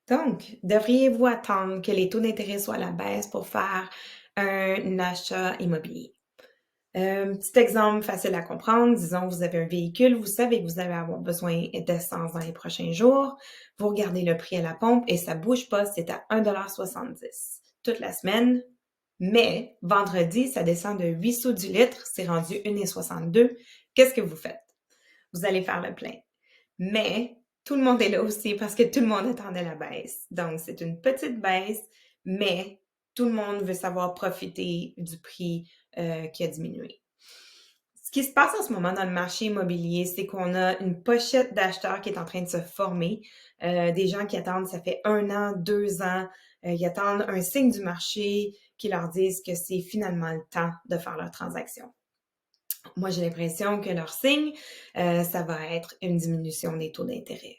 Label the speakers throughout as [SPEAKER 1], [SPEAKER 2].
[SPEAKER 1] Donc, devriez-vous attendre que les taux d'intérêt soient à la baisse pour faire un achat immobilier? Petit exemple facile à comprendre, disons vous avez un véhicule, vous savez que vous allez avoir besoin d'essence dans les prochains jours, vous regardez le prix à la pompe et ça bouge pas, c'est à 1,70 $ toute la semaine, mais vendredi, ça descend de 8 sous du litre, c'est rendu 1,62 $. Qu'est-ce que vous faites? Vous allez faire le plein. Mais tout le monde est là aussi parce que tout le monde attendait la baisse. Donc, c'est une petite baisse, mais tout le monde veut savoir profiter du prix qui a diminué. Ce qui se passe en ce moment dans le marché immobilier, c'est qu'on a une pochette d'acheteurs qui est en train de se former. Des gens qui attendent, ça fait 1 an, 2 ans, ils attendent un signe du marché qui leur dise que c'est finalement le temps de faire leur transaction. Moi, j'ai l'impression que leur signe, ça va être une diminution des taux d'intérêt.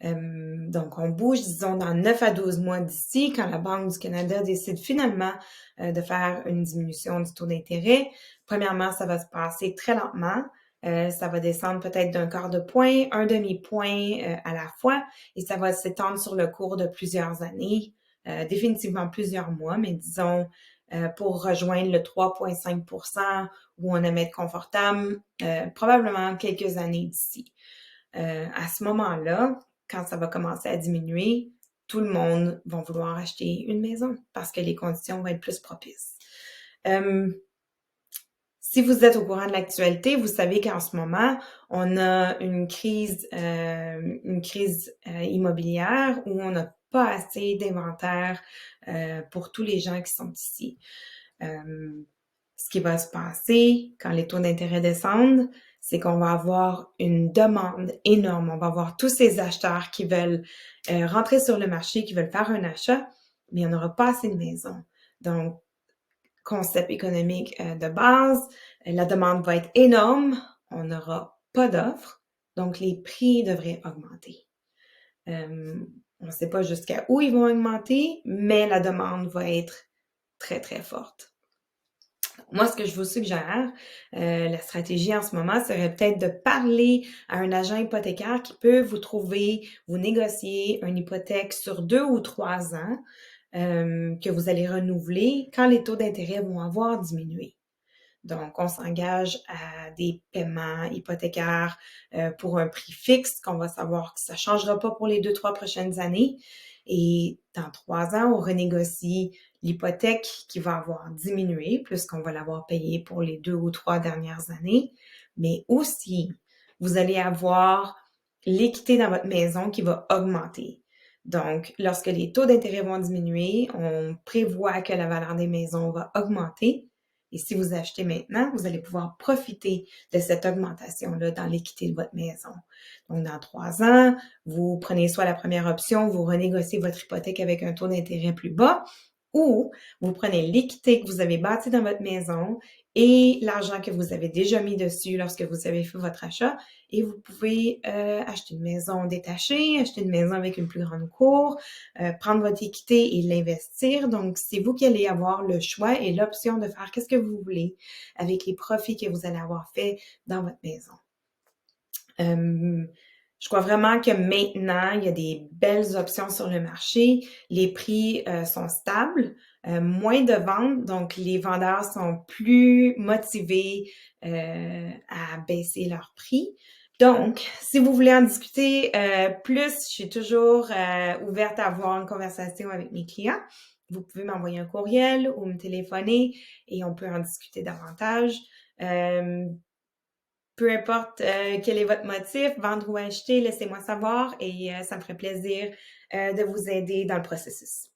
[SPEAKER 1] Donc, on bouge, disons, dans 9 à 12 mois d'ici, quand la Banque du Canada décide finalement de faire une diminution du taux d'intérêt. Premièrement, ça va se passer très lentement. Ça va descendre peut-être d'un quart de point, un demi-point à la fois, et ça va s'étendre sur le cours de plusieurs années, définitivement plusieurs mois, mais disons, pour rejoindre le 3,5 % où on aime être confortable, probablement quelques années d'ici. À ce moment-là, quand ça va commencer à diminuer, tout le monde va vouloir acheter une maison parce que les conditions vont être plus propices. Si vous êtes au courant de l'actualité, vous savez qu'en ce moment, on a une crise immobilière où on n'a pas assez d'inventaire pour tous les gens qui sont ici. Ce qui va se passer quand les taux d'intérêt descendent, c'est qu'on va avoir une demande énorme. On va avoir tous ces acheteurs qui veulent rentrer sur le marché, qui veulent faire un achat, mais il n'y en aura pas assez de maisons. Donc, concept économique de base, la demande va être énorme, on n'aura pas d'offres, donc les prix devraient augmenter. On ne sait pas jusqu'à où ils vont augmenter, mais la demande va être très, très forte. Moi, ce que je vous suggère, la stratégie en ce moment serait peut-être de parler à un agent hypothécaire qui peut vous négocier une hypothèque sur 2 ou 3 ans que vous allez renouveler quand les taux d'intérêt vont avoir diminué. Donc, on s'engage à des paiements hypothécaires pour un prix fixe qu'on va savoir que ça ne changera pas pour les 2, 3 prochaines années. Et dans 3 ans, on renégocie l'hypothèque qui va avoir diminué puisqu'on va l'avoir payée pour les 2 ou 3 dernières années. Mais aussi, vous allez avoir l'équité dans votre maison qui va augmenter. Donc, lorsque les taux d'intérêt vont diminuer, on prévoit que la valeur des maisons va augmenter. Et si vous achetez maintenant, vous allez pouvoir profiter de cette augmentation-là dans l'équité de votre maison. Donc, dans 3 ans, vous prenez soit la première option, vous renégociez votre hypothèque avec un taux d'intérêt plus bas, ou vous prenez l'équité que vous avez bâtie dans votre maison et l'argent que vous avez déjà mis dessus lorsque vous avez fait votre achat et vous pouvez acheter une maison détachée, acheter une maison avec une plus grande cour, prendre votre équité et l'investir. Donc, c'est vous qui allez avoir le choix et l'option de faire qu'est-ce que vous voulez avec les profits que vous allez avoir fait dans votre maison. Je crois vraiment que maintenant, il y a des belles options sur le marché. Les prix sont stables, moins de ventes, donc les vendeurs sont plus motivés à baisser leurs prix. Donc, si vous voulez en discuter plus, je suis toujours ouverte à avoir une conversation avec mes clients. Vous pouvez m'envoyer un courriel ou me téléphoner et on peut en discuter davantage. Peu importe quel est votre motif, vendre ou acheter, laissez-moi savoir et ça me ferait plaisir de vous aider dans le processus.